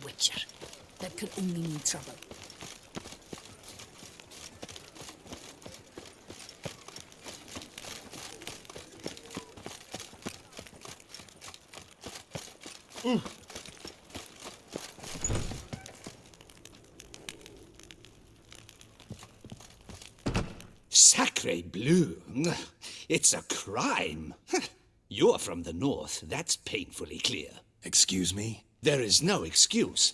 witcher. That could only mean trouble. Sacre bleu! It's a crime! You're from the north, that's painfully clear. Excuse me? There is no excuse.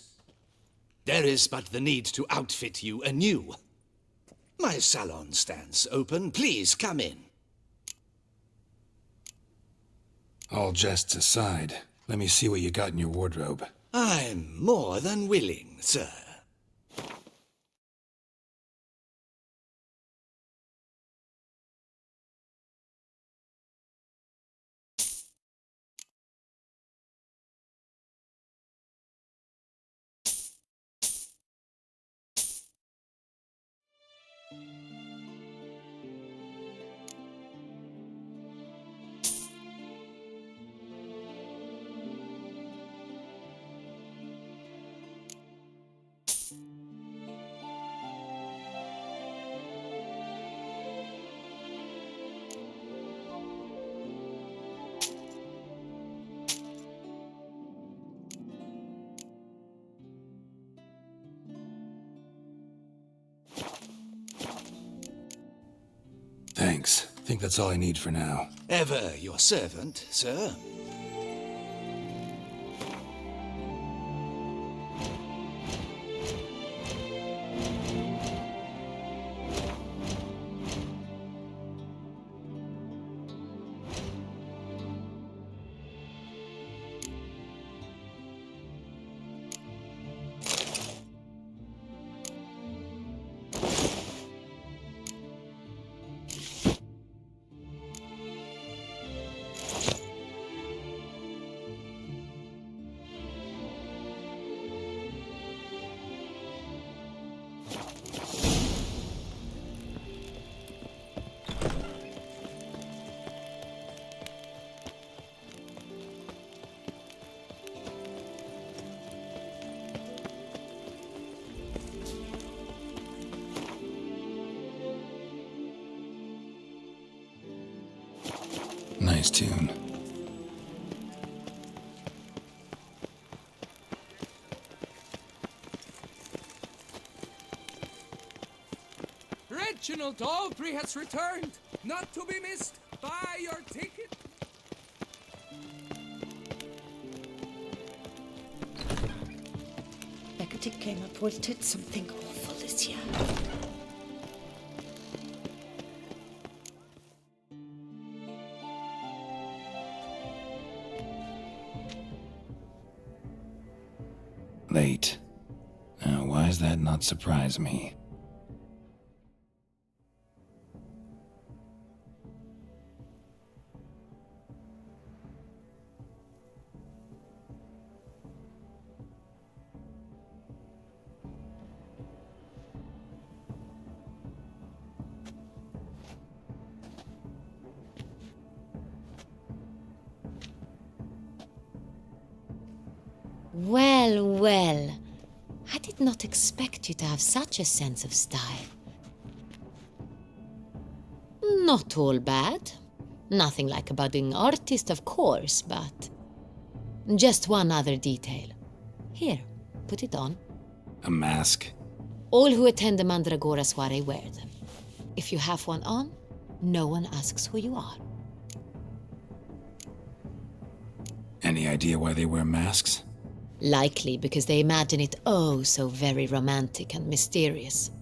There is but the need to outfit you anew. My salon stands open. Please come in. All jests aside, let me see what you got in your wardrobe. I'm more than willing, sir. Thanks. Think that's all I need for now. Ever your servant, sir. Nice tune. Reginald Aubrey has returned, not to be missed. Buy your ticket. Beckett came up with did something awful this year. Late. Now, why does that not surprise me? Well, well. I did not expect you to have such a sense of style. Not all bad. Nothing like a budding artist, of course, but... just one other detail. Here, put it on. A mask? All who attend the Mandragora soiree wear them. If you have one on, no one asks who you are. Any idea why they wear masks? Likely because they imagine it oh so very romantic and mysterious.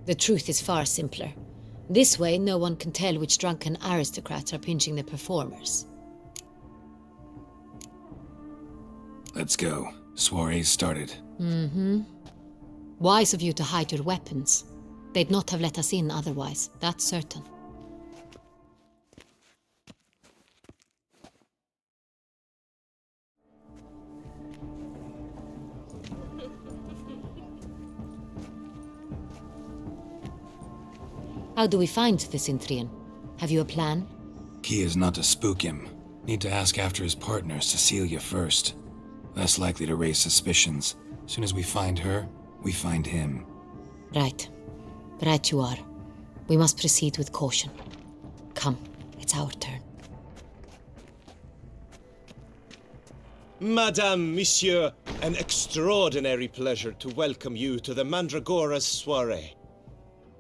The truth is far simpler. This way, no one can tell which drunken aristocrats are pinching the performers. Let's go. Soiree's started. Mm-hmm. Wise of you to hide your weapons. They'd not have let us in otherwise, that's certain. How do we find the Cintrian? Have you a plan? Key is not to spook him. Need to ask after his partner, Cecilia, first. Less likely to raise suspicions. Soon as we find her, we find him. Right. Right you are. We must proceed with caution. Come, it's our turn. Madame, Monsieur, an extraordinary pleasure to welcome you to the Mandragora's soiree.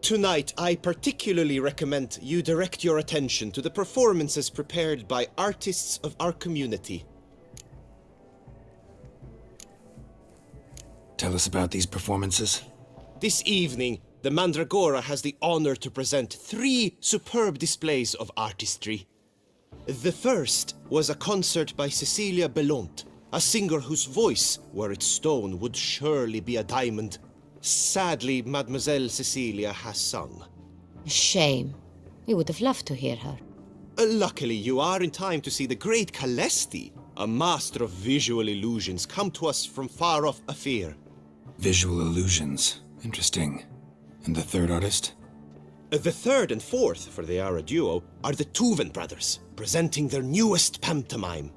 Tonight, I particularly recommend you direct your attention to the performances prepared by artists of our community. Tell us about these performances. This evening, the Mandragora has the honor to present 3 superb displays of artistry. The first was a concert by Cecilia Belont, a singer whose voice, were it stone, would surely be a diamond. Sadly, Mademoiselle Cecilia has sung. A shame. We would have loved to hear her. Luckily, you are in time to see the great Calesti, a master of visual illusions, come to us from far off Afir. Visual illusions. Interesting. And the third artist? The third and fourth, for they are a duo, are the Tuven brothers, presenting their newest pantomime.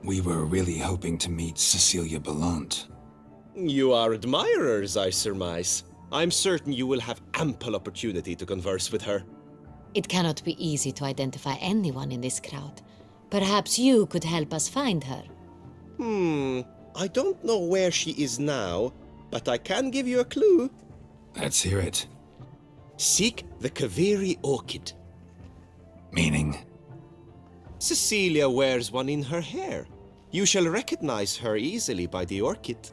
We were really hoping to meet Cecilia Bellant. You are admirers, I surmise. I'm certain you will have ample opportunity to converse with her. It cannot be easy to identify anyone in this crowd. Perhaps you could help us find her. I don't know where she is now, but I can give you a clue. Let's hear it. Seek the Kaveri orchid. Meaning? Cecilia wears one in her hair. You shall recognize her easily by the orchid.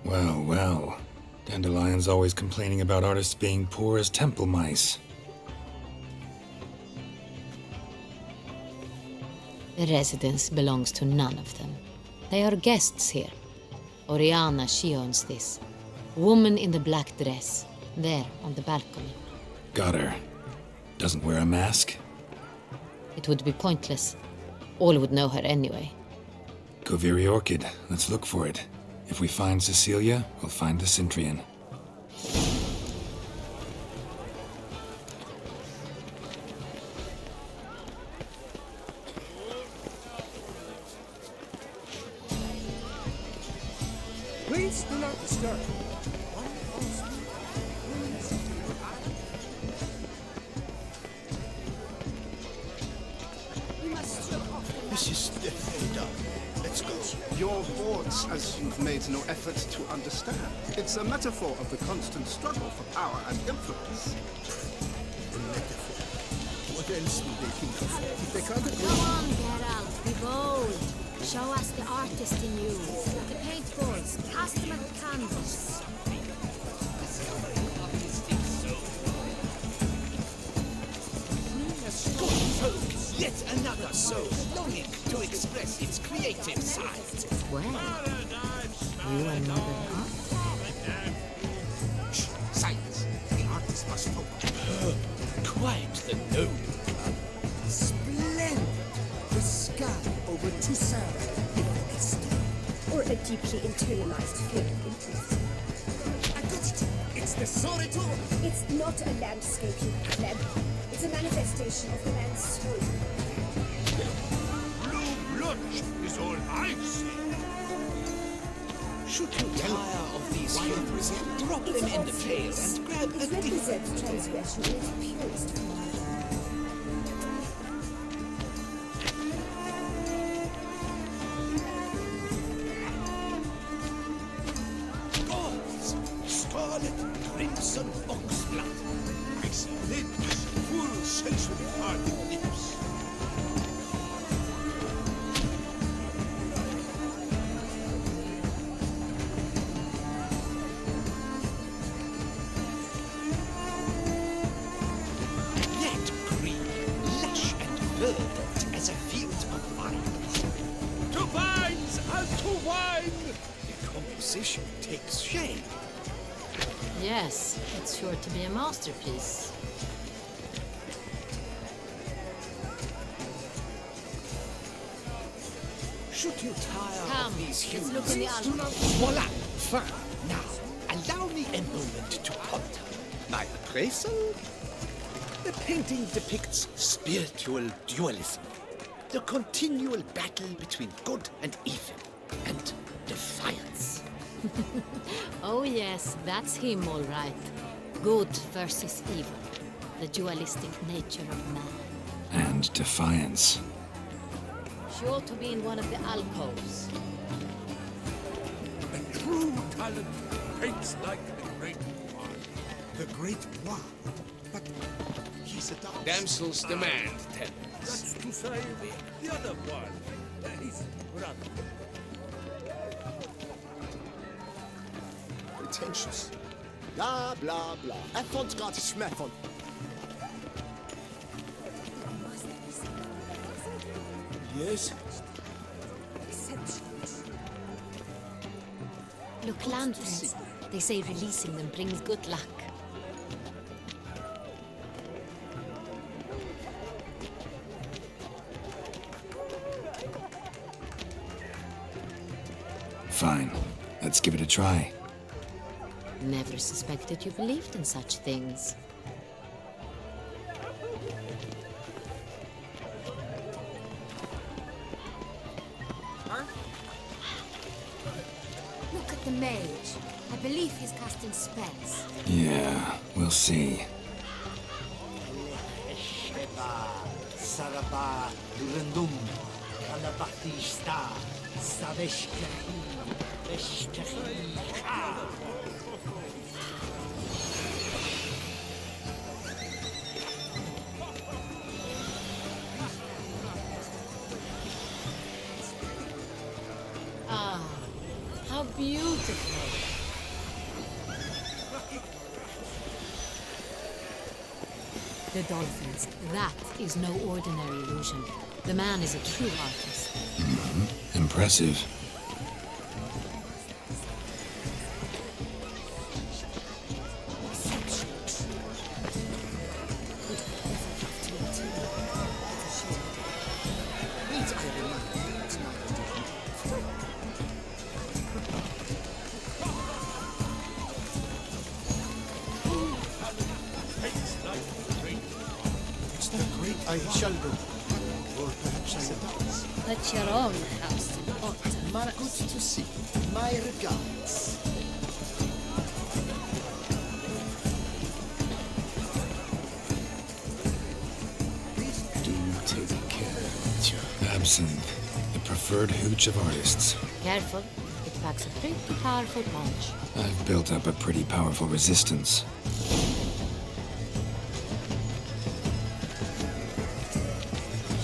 Well, well. Dandelion's always complaining about artists being poor as temple mice. The residence belongs to none of them. They are guests here. Oriana, she owns this. Woman in the black dress, there on the balcony. Got her. Doesn't wear a mask? It would be pointless. All would know her anyway. Kaveri Orchid. Let's look for it. If we find Cecilia, we'll find the Cintrian. Please do not disturb. This is definitely done. Let's go. Your thoughts, as you've made no effort to understand. It's a metaphor of the constant struggle for power and influence. A metaphor? What else will they think of? If they can't agree... Come on, Geralt, be bold. Show us the artist in you. The paintballs, cast them at the canvas. Yet another soul longing to express its creative side. Well, you are not an artist. Shh, silence. The artist must focus. Quite the noble. Splendid! The sky over Toussaint, if it's or a deeply internalized fear of interest. I got it! It's the Soritor! It's not a landscape, you pleb. It's a manifestation of the man's soul. Blue blood is all I see. Should you tire of these humors, drop them in the tail and grab a It different... represents transgression in its purest form. Gauze, scarlet, crimson oxblood. I see lips, full sensually parted lips. That green, lush and verdant as a field of vines. To vines as to wine! The composition takes shape. Yes, it's sure to be a masterpiece. Should you tire Come, of these let's humans? look in the album. Voila! Fine. Now, allow me a moment to ponder. My appraisal? The painting depicts spiritual dualism. The continual battle between good and evil, and defiance. Oh yes, that's him all right. Good versus evil. The dualistic nature of man. And defiance. She ought to be in one of the alcoves. A true talent paints like the great one. The Great One. But he's a dog. Damsels demand, tell That's to say, the other one. His brother. Pretentious. Blah, blah, blah. Effort got schmeffon. Yes? Look, lanterns. They say releasing them brings good luck. Fine. Let's give it a try. Never suspected you believed in such things. Look at the mage. I believe he's casting spells. Yeah, we'll see. Saraba, Durandum, Kalabathista, Saveshkahi, Veshkahi. Ah, how beautiful. The dolphins. That is no ordinary illusion. The man is a true artist. Impressive. It's the great I shall go. Or perhaps I dance. Let your own house in Otter. Good to see. My regards. Do take care. Absinthe, the preferred hooch of artists. Careful, it packs a pretty powerful punch. I've built up a pretty powerful resistance.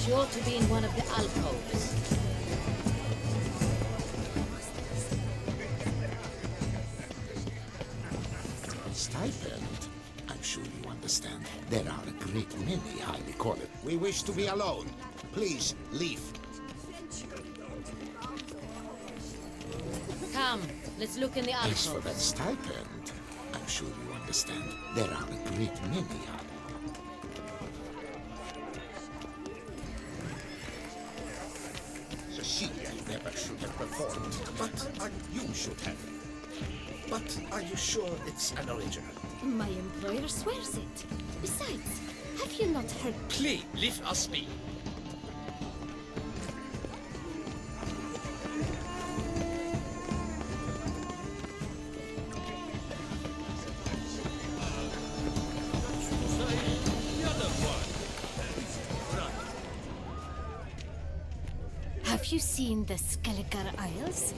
She ought to be in one of the alcoves. Stipend? I'm sure you understand. There are a great many highly qualified. We wish to be alone. Please, leave. Come, let's look in the As for alcove. that stipend, I'm sure you understand. There are a great many highly. Cecilia never should have performed, but you should have. But are you sure it's an original? My employer swears it. Besides, have you not heard? Please, leave us be. The other one. His brother. Have you seen the Skelliger Isles?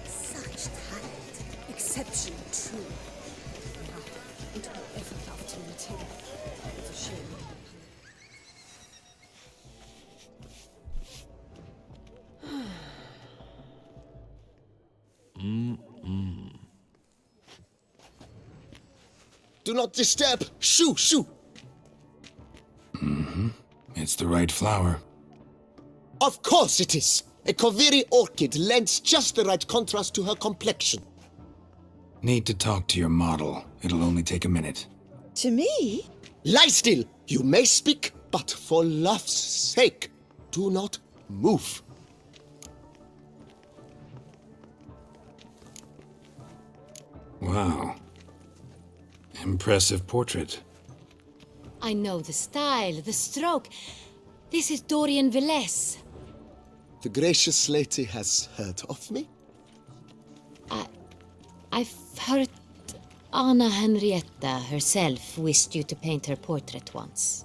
Such talent. Exceptional, true. It would ever love to meet him. It's a shame. Do not disturb! Shoo, shoo! It's the right flower. Of course it is! A Koviri orchid lends just the right contrast to her complexion. Need to talk to your model. It'll only take a minute. To me? Lie still! You may speak, but for love's sake, do not move. Wow. Impressive portrait. I know the style, the stroke. This is Dorian Velez. The gracious lady has heard of me? I've heard Anna Henrietta herself wished you to paint her portrait once.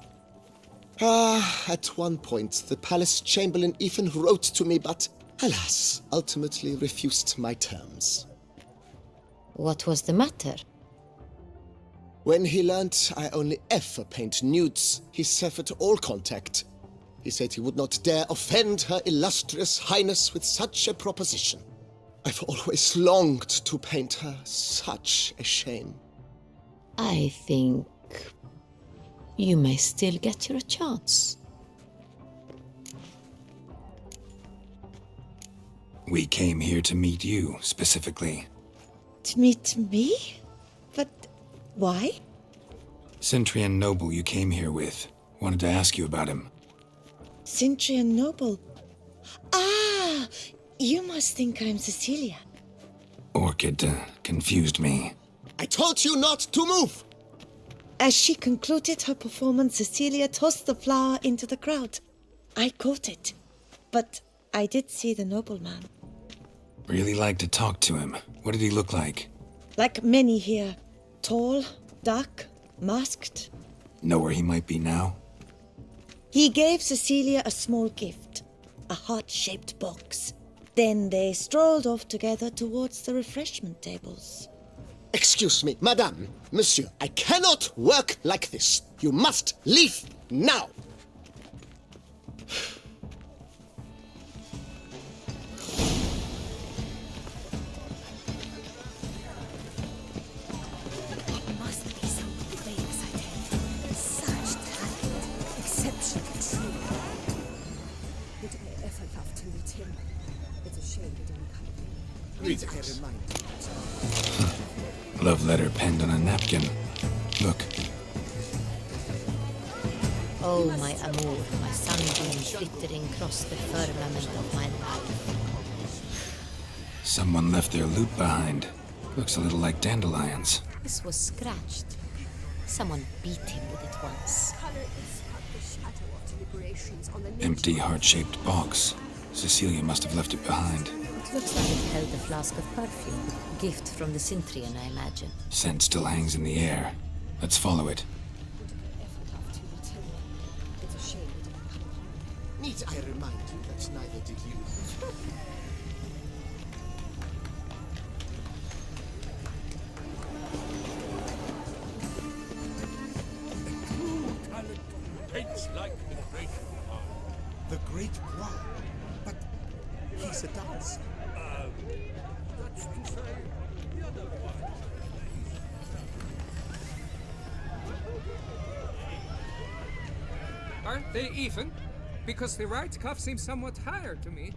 At one point, the palace chamberlain even wrote to me, but alas, ultimately refused my terms. What was the matter? When he learnt I only ever paint nudes, he severed all contact. He said he would not dare offend her illustrious highness with such a proposition. I've always longed to paint her. Such a shame. I think you may still get your chance. We came here to meet you, specifically. To meet me? But why? Cintrian noble you came here with. Wanted to ask you about him. Cintra noble. Ah! You must think I'm Cecilia. Orchid confused me. I told you not to move! As she concluded her performance, Cecilia tossed the flower into the crowd. I caught it, but I did see the nobleman. Really like to talk to him. What did he look like? Like many here. Tall, dark, masked. Know where he might be now? He gave Cecilia a small gift, a heart-shaped box. Then they strolled off together towards the refreshment tables. Excuse me, madame, monsieur, I cannot work like this. You must leave now. It must be something famous, I tell you. Such talent, exceptional true. Would I ever love to meet him? It's a shame he didn't come. Need I remind you? Love letter penned on a napkin. Look. Oh, my amour, my sunbeam flittering across the firmament of my life. Someone left their loot behind. Looks a little like dandelions. This was scratched. Someone beat him with it once. Empty heart-shaped box. Cecilia must have left it behind. It looks like it held a flask of perfume. Gift from the Cintrian, I imagine. Scent still hangs in the air. Let's follow it. Need I remind you that neither did you? Paints like the great Bra. The great Bra? But he's a dancer. That's to say, the other one. Aren't they even? Because the right cuff seems somewhat higher to me.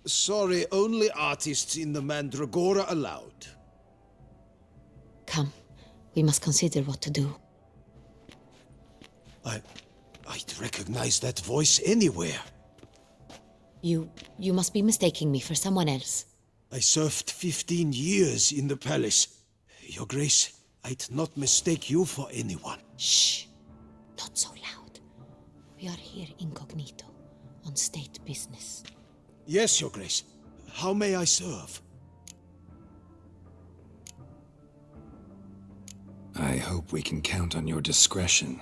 Sorry, only artists in the Mandragora allowed. Come, we must consider what to do. I'd recognize that voice anywhere. You must be mistaking me for someone else. I served 15 years in the palace. Your Grace, I'd not mistake you for anyone. Shh! Not so loud. We are here incognito, on state business. Yes, Your Grace. How may I serve? I hope we can count on your discretion.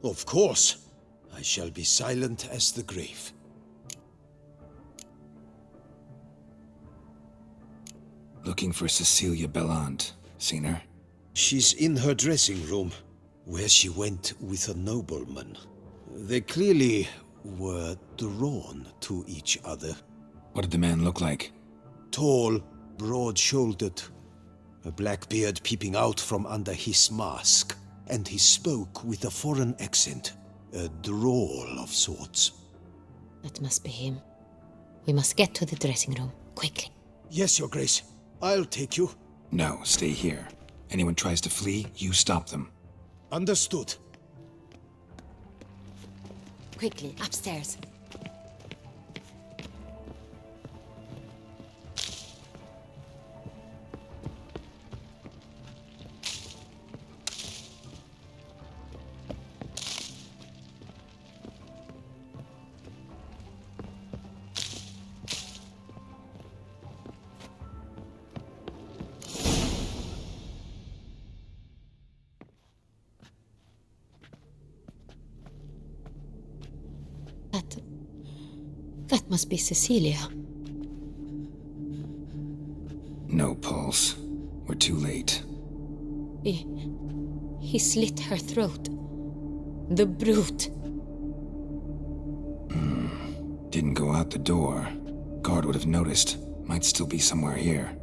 Of course. I shall be silent as the grave. Looking for Cecilia Bellant. Seen her? She's in her dressing room, where she went with a nobleman. They clearly were drawn to each other. What did the man look like? Tall, broad-shouldered, a black beard peeping out from under his mask, and he spoke with a foreign accent, a drawl of sorts. That must be him. We must get to the dressing room, quickly. Yes, Your Grace. I'll take you. No, stay here. Anyone tries to flee, you stop them. Understood. Quickly, upstairs. That must be Cecilia. No pulse. We're too late. He slit her throat. The brute. Didn't go out the door. Guard would have noticed. Might still be somewhere here.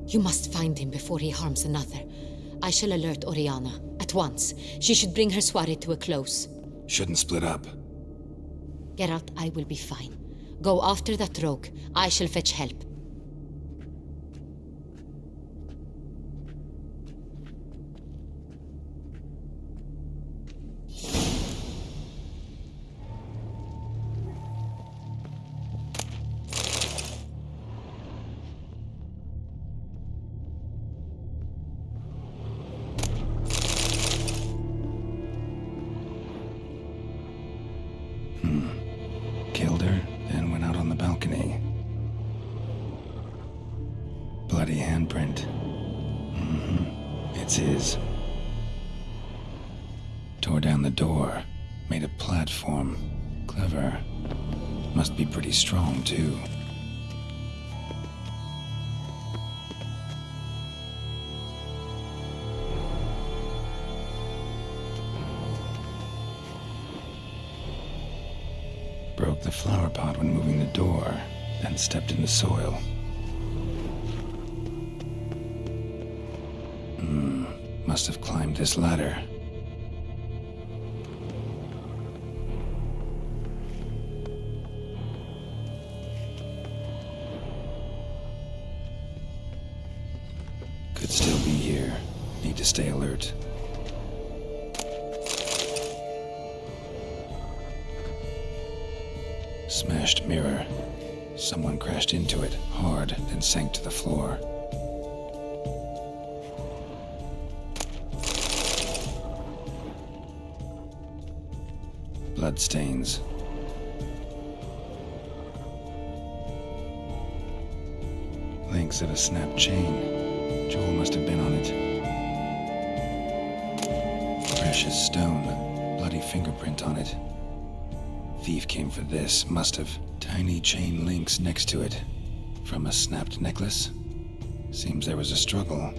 You must find him before he harms another. I shall alert Oriana. At once. She should bring her soirée to a close. Shouldn't split up. Geralt, I will be fine. Go after that rogue. I shall fetch help. Killed her, then went out on the balcony. Bloody handprint. It's his. Tore down the door. Made a platform. Clever. Must be pretty strong, too. Broke the flower pot when moving the door, then stepped in the soil. Must have climbed this ladder. Could still be here. Need to stay alert. Smashed mirror. Someone crashed into it hard, then sank to the floor. Bloodstains. Links of a snapped chain. Joel must have been on it. Precious stone. Bloody fingerprint on it. Thief came for this, must have. Tiny chain links next to it. From a snapped necklace? Seems there was a struggle.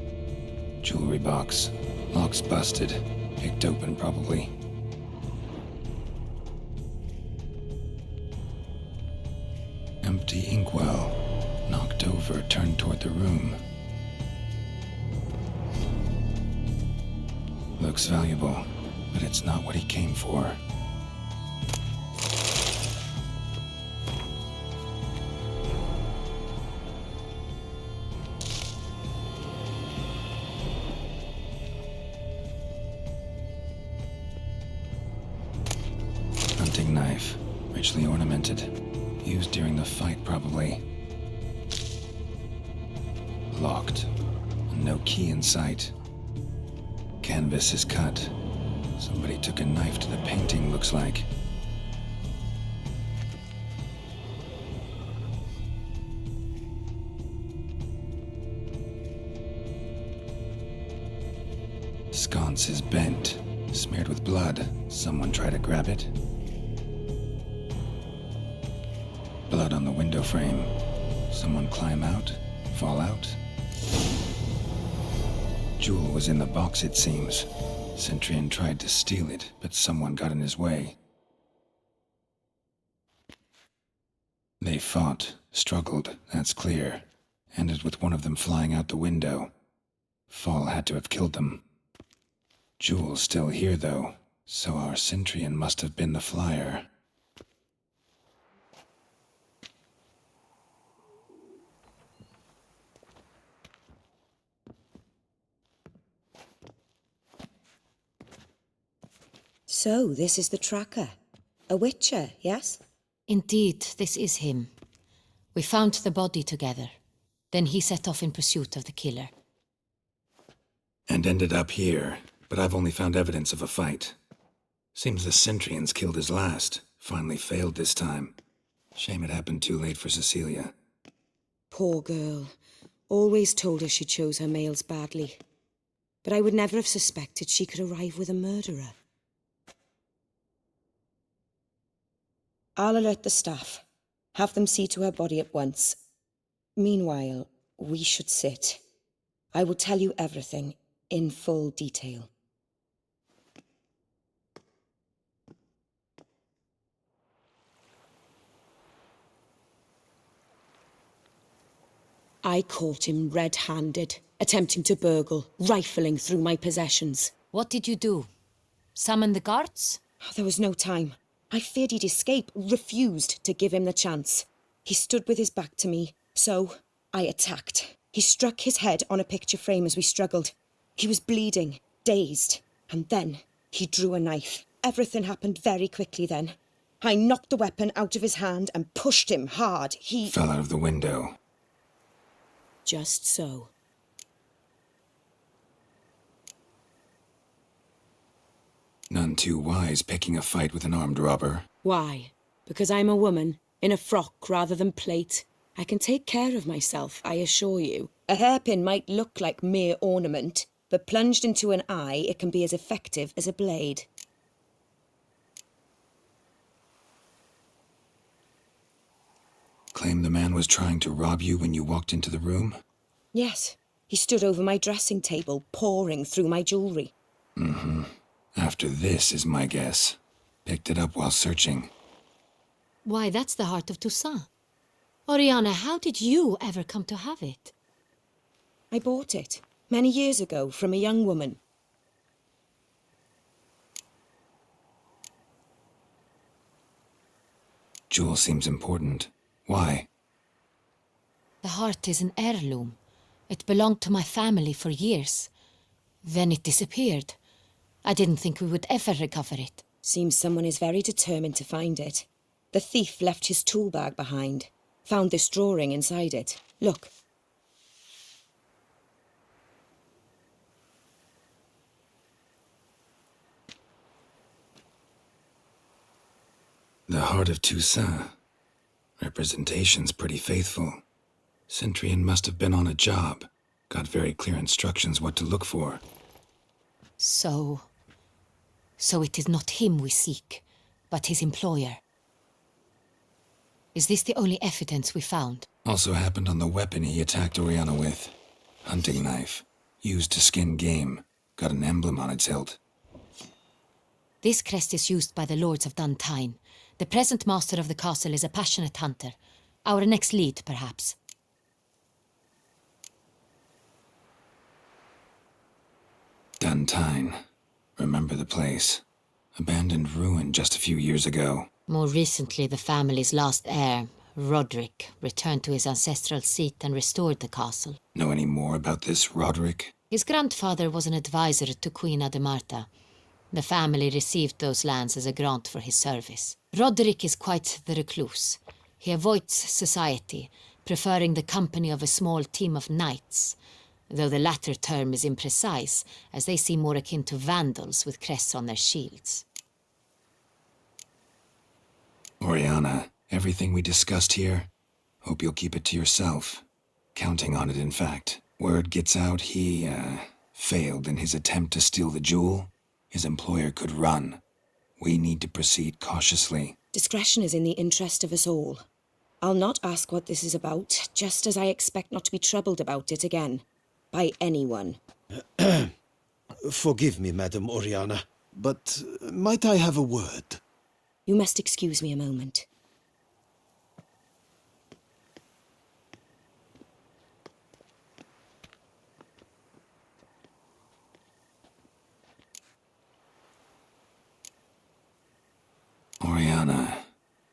Jewelry box. Lock's busted. Picked open, probably. Empty inkwell. Knocked over, turned toward the room. Looks valuable, but it's not what he came for. Hunting knife, richly ornamented. Used during the fight, probably. Locked. No key in sight. Canvas is cut. Somebody took a knife to the painting, looks like. Sconce is bent, smeared with blood. Someone try to grab it. Blood on the window frame. Someone climb out? Fall out? Jewel was in the box, it seems. Cintra tried to steal it, but someone got in his way. They fought, struggled, that's clear. Ended with one of them flying out the window. Fall had to have killed them. Jewel's still here, though, so our Cintrian must have been the flyer. So, this is the tracker. A witcher, yes? Indeed, this is him. We found the body together. Then he set off in pursuit of the killer. And ended up here, but I've only found evidence of a fight. Seems the Cintrians killed his last. Finally failed this time. Shame it happened too late for Cecilia. Poor girl. Always told her she chose her males badly. But I would never have suspected she could arrive with a murderer. I'll alert the staff. Have them see to her body at once. Meanwhile, we should sit. I will tell you everything, in full detail. I caught him red-handed, attempting to burgle, rifling through my possessions. What did you do? Summon the guards? There was no time. I feared he'd escape, refused to give him the chance. He stood with his back to me, so I attacked. He struck his head on a picture frame as we struggled. He was bleeding, dazed, and then he drew a knife. Everything happened very quickly then. I knocked the weapon out of his hand and pushed him hard. He fell out of the window. Just so. None too wise picking a fight with an armed robber. Why? Because I'm a woman, in a frock rather than plate. I can take care of myself, I assure you. A hairpin might look like mere ornament, but plunged into an eye, it can be as effective as a blade. Claim the man was trying to rob you when you walked into the room? Yes. He stood over my dressing table, pouring through my jewellery. Mm-hmm. After this is my guess. Picked it up while searching. Why, that's the heart of Toussaint. Oriana, how did you ever come to have it? I bought it, many years ago, from a young woman. Jewel seems important. Why? The heart is an heirloom. It belonged to my family for years. Then it disappeared. I didn't think we would ever recover it. Seems someone is very determined to find it. The thief left his tool bag behind. Found this drawing inside it. Look. The heart of Toussaint. Representation's pretty faithful. Cintrian must have been on a job. Got very clear instructions what to look for. So it is not him we seek, but his employer. Is this the only evidence we found? Also happened on the weapon he attacked Oriana with. Hunting knife. Used to skin game. Got an emblem on its hilt. This crest is used by the lords of Duntine. The present master of the castle is a passionate hunter. Our next lead, perhaps. Duntine. Remember the place. Abandoned ruin just a few years ago. More recently, the family's last heir, Roderick, returned to his ancestral seat and restored the castle. Know any more about this Roderick? His grandfather was an advisor to Queen Ademarta. The family received those lands as a grant for his service. Roderick is quite the recluse. He avoids society, preferring the company of a small team of knights, though the latter term is imprecise, as they seem more akin to vandals with crests on their shields. Oriana, everything we discussed here, hope you'll keep it to yourself. Counting on it, in fact. Word gets out he, failed in his attempt to steal the jewel. His employer could run. We need to proceed cautiously. Discretion is in the interest of us all. I'll not ask what this is about, just as I expect not to be troubled about it again. By anyone. Forgive me, Madam Oriana, but might I have a word? You must excuse me a moment. Oriana,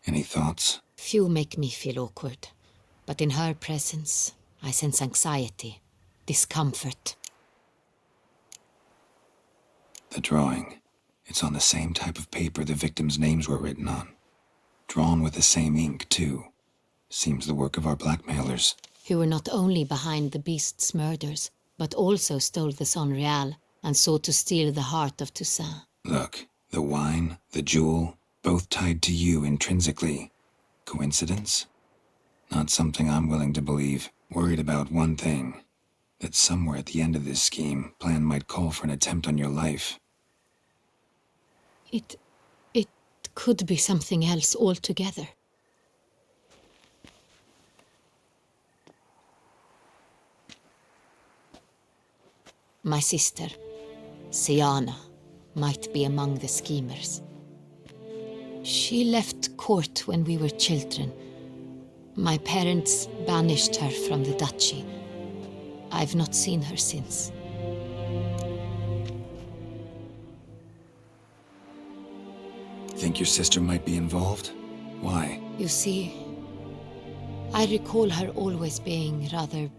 any thoughts? Few make me feel awkward, but in her presence, I sense anxiety, discomfort. The drawing. It's on the same type of paper the victims' names were written on. Drawn with the same ink, too. Seems the work of our blackmailers. Who were not only behind the beast's murders, but also stole the Son Real and sought to steal the heart of Toussaint. Look, the wine, the jewel, both tied to you intrinsically. Coincidence? Not something I'm willing to believe. Worried about one thing. That somewhere at the end of this scheme, plan might call for an attempt on your life. It could be something else altogether. My sister, Siana, might be among the schemers. She left court when we were children. My parents banished her from the duchy. I've not seen her since. Think your sister might be involved? Why? You see, I recall her always being rather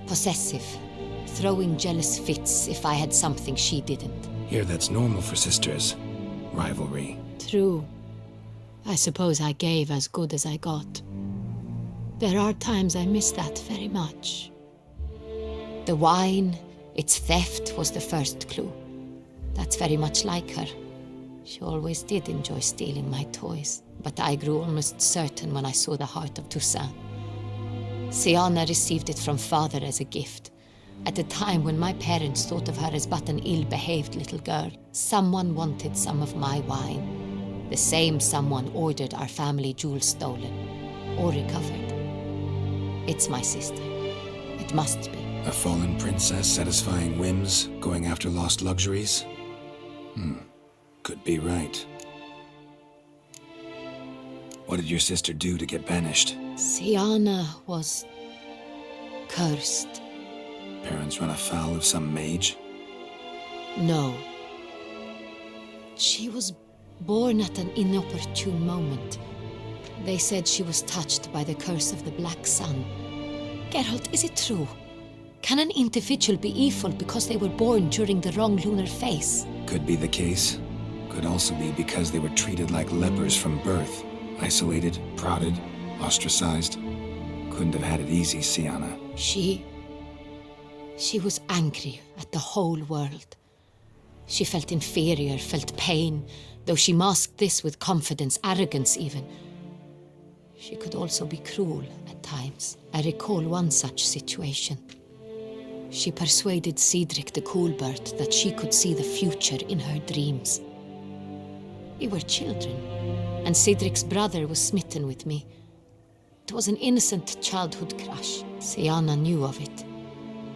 possessive, throwing jealous fits if I had something she didn't. Here, that's normal for sisters. Rivalry. True. I suppose I gave as good as I got. There are times I miss that very much. The wine, its theft, was the first clue. That's very much like her. She always did enjoy stealing my toys, but I grew almost certain when I saw the heart of Toussaint. Siana received it from father as a gift. At a time when my parents thought of her as but an ill-behaved little girl, someone wanted some of my wine. The same someone ordered our family jewels stolen, or recovered. It's my sister. It must be. A fallen princess satisfying whims, going after lost luxuries? Could be right. What did your sister do to get banished? Siana was cursed. Parents run afoul of some mage? No. She was born at an inopportune moment. They said she was touched by the curse of the Black Sun. Geralt, is it true? Can an individual be evil because they were born during the wrong lunar phase? Could be the case. Could also be because they were treated like lepers from birth. Isolated, prodded, ostracized. Couldn't have had it easy, Siana. She was angry at the whole world. She felt inferior, felt pain, though she masked this with confidence, arrogance even. She could also be cruel at times. I recall one such situation. She persuaded Cedric the Coolbird that she could see the future in her dreams. We were children, and Cedric's brother was smitten with me. It was an innocent childhood crush. Siana knew of it.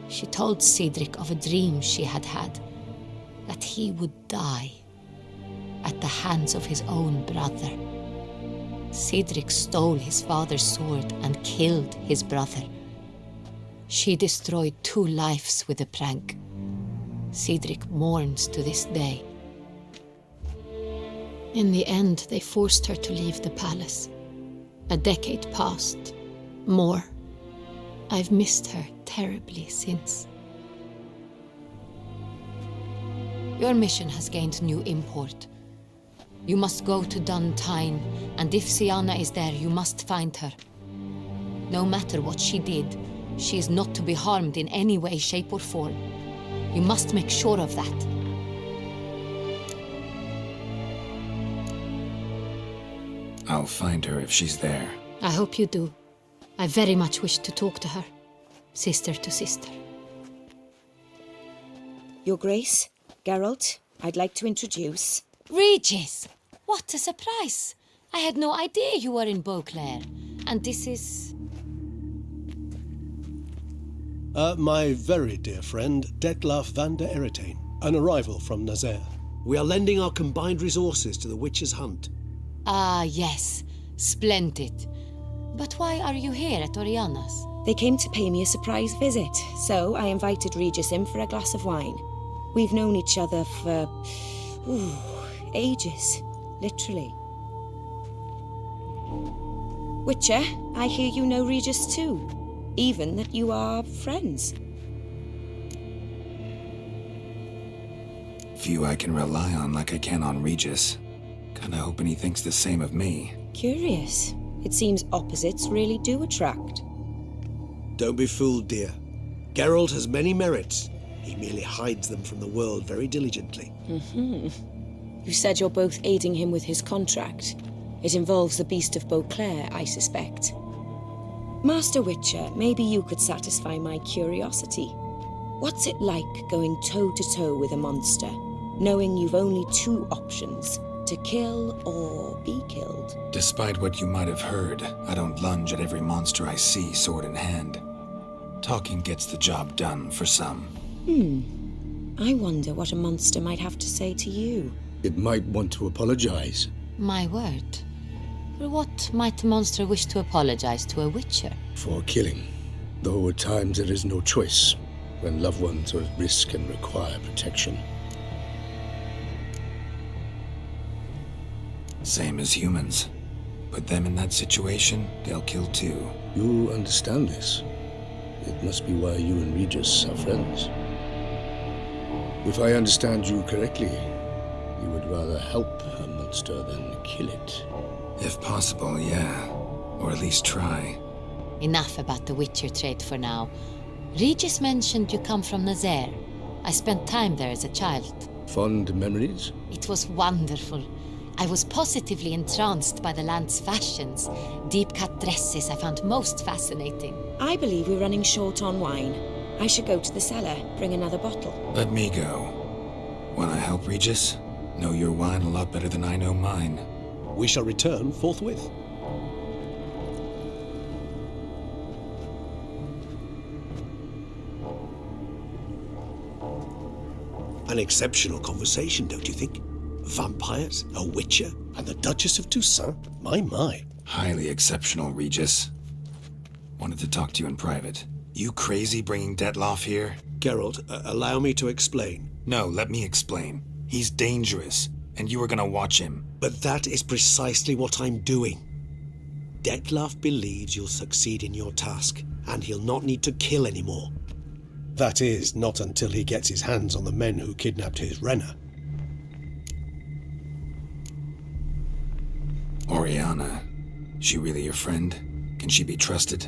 She told Cedric of a dream she had had, that he would die at the hands of his own brother. Cedric stole his father's sword and killed his brother. She destroyed 2 lives with a prank. Cedric mourns to this day. In the end, they forced her to leave the palace. A decade passed. More. I've missed her terribly since. Your mission has gained new import. You must go to Duntine, and if Siana is there, you must find her. No matter what she did, she is not to be harmed in any way, shape, or form. You must make sure of that. I'll find her if she's there. I hope you do. I very much wish to talk to her. Sister to sister. Your Grace, Geralt, I'd like to introduce... Regis! What a surprise! I had no idea you were in Beauclair. And this is... My very dear friend, Detlaf van der Eretain, an arrival from Nazaire. We are lending our combined resources to the Witch's Hunt. Ah, yes. Splendid. But why are you here at Oriana's? They came to pay me a surprise visit, so I invited Regis in for a glass of wine. We've known each other for... ages. Literally. Witcher, I hear you know Regis too. Even that you are friends. Few I can rely on like I can on Regis. Kinda hoping he thinks the same of me. Curious. It seems opposites really do attract. Don't be fooled, dear. Geralt has many merits. He merely hides them from the world very diligently. You said you're both aiding him with his contract. It involves the Beast of Beauclair, I suspect. Master Witcher, maybe you could satisfy my curiosity. What's it like going toe-to-toe with a monster, knowing you've only 2 options? To kill or be killed? Despite what you might have heard, I don't lunge at every monster I see sword in hand. Talking gets the job done for some. I wonder what a monster might have to say to you. It might want to apologize. My word. For what might a monster wish to apologize to a witcher? For killing. Though at times there is no choice, when loved ones are at risk and require protection. Same as humans. Put them in that situation, they'll kill too. You understand this. It must be why you and Regis are friends. If I understand you correctly, you would rather help a monster than kill it. If possible, yeah. Or at least try. Enough about the witcher trade for now. Regis mentioned you come from Nazaire. I spent time there as a child. Fond memories? It was wonderful. I was positively entranced by the land's fashions. Deep-cut dresses I found most fascinating. I believe we're running short on wine. I should go to the cellar, bring another bottle. Let me go. Wanna help, Regis? Know your wine a lot better than I know mine. We shall return forthwith. An exceptional conversation, don't you think? Vampires, a witcher, And the Duchess of Toussaint? My. Highly exceptional, Regis. Wanted to talk to you in private. You crazy bringing Detloff here? Geralt, allow me to explain. No, let me explain. He's dangerous, and you are gonna watch him. But that is precisely what I'm doing. Detloff believes you'll succeed in your task, and he'll not need to kill anymore. That is, not until he gets his hands on the men who kidnapped his Renna. Oriana. She really your friend? Can she be trusted?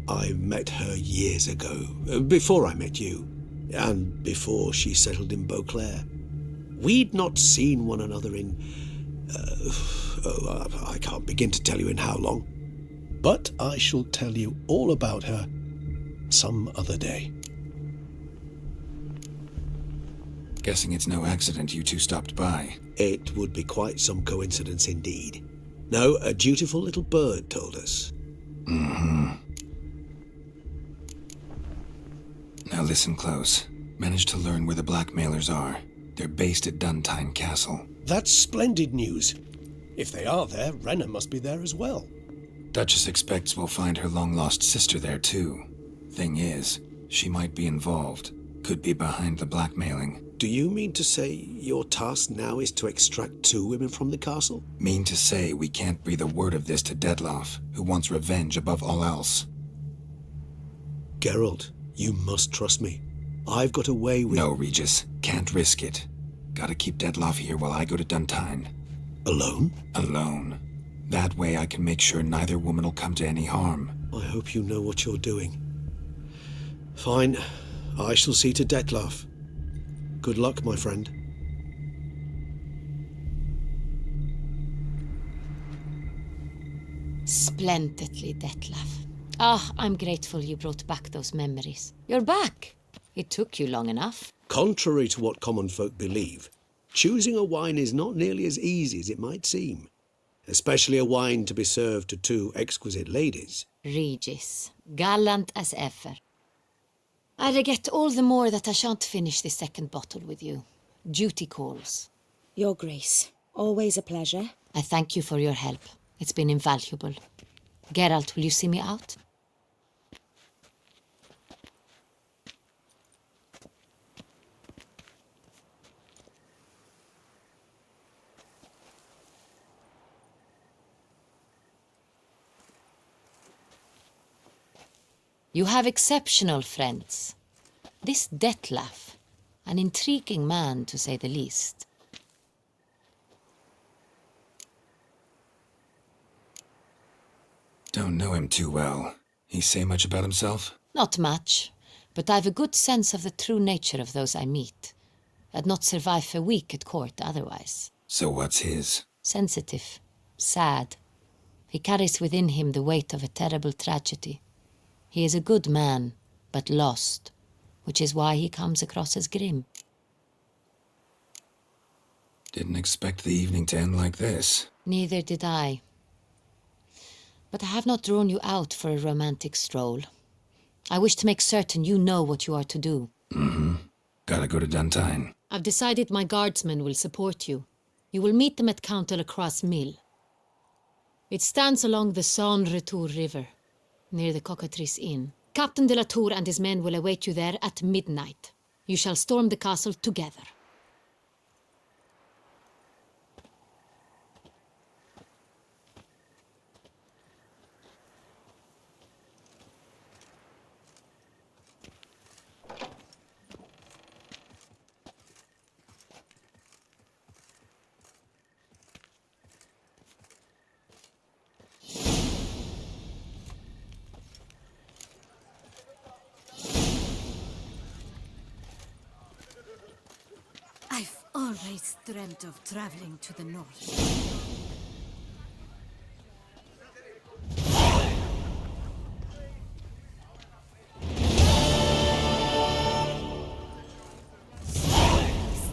I met her years ago, before I met you, and before she settled in Beauclair. We'd not seen one another in... I can't begin to tell you in how long. But I shall tell you all about her some other day. Guessing it's no accident you two stopped by. It would be quite some coincidence indeed. No, a dutiful little bird told us. Now listen close. Managed to learn where the blackmailers are. They're based at Duntine Castle. That's splendid news. If they are there, Renna must be there as well. Duchess expects we'll find her long-lost sister there too. Thing is, she might be involved. Could be behind the blackmailing. Do you mean to say your task now is to extract 2 women from the castle? Mean to say we can't breathe a word of this to Detloff, who wants revenge above all else. Geralt, you must trust me. I've got a way with... No, Regis. Can't risk it. Gotta keep Detloff here while I go to Duntine. Alone? Alone. That way I can make sure neither woman will come to any harm. I hope you know what you're doing. Fine. I shall see to Detloff. Good luck, my friend. Splendidly, Detlaff. I'm grateful you brought back those memories. You're back. It took you long enough. Contrary to what common folk believe, choosing a wine is not nearly as easy as it might seem. Especially a wine to be served to 2 exquisite ladies. Regis, gallant as ever. I regret all the more that I shan't finish this second bottle with you. Duty calls. Your Grace, always a pleasure. I thank you for your help. It's been invaluable. Geralt, will you see me out? You have exceptional friends. This Detlaff, an intriguing man to say the least. Don't know him too well. He say much about himself? Not much, but I've a good sense of the true nature of those I meet. I'd not survive a week at court otherwise. So what's his? Sensitive, sad. He carries within him the weight of a terrible tragedy. He is a good man, but lost, which is why he comes across as grim. Didn't expect the evening to end like this. Neither did I. But I have not drawn you out for a romantic stroll. I wish to make certain you know what you are to do. Mm-hmm. Gotta go to Duntine. I've decided my guardsmen will support you. You will meet them at Count de la Croix's mill. It stands along the Saône-Retour River, near the Cockatrice Inn. Captain de la Tour and his men will await you there at midnight. You shall storm the castle together. I've always dreamt of traveling to the north.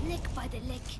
Snake by the lake.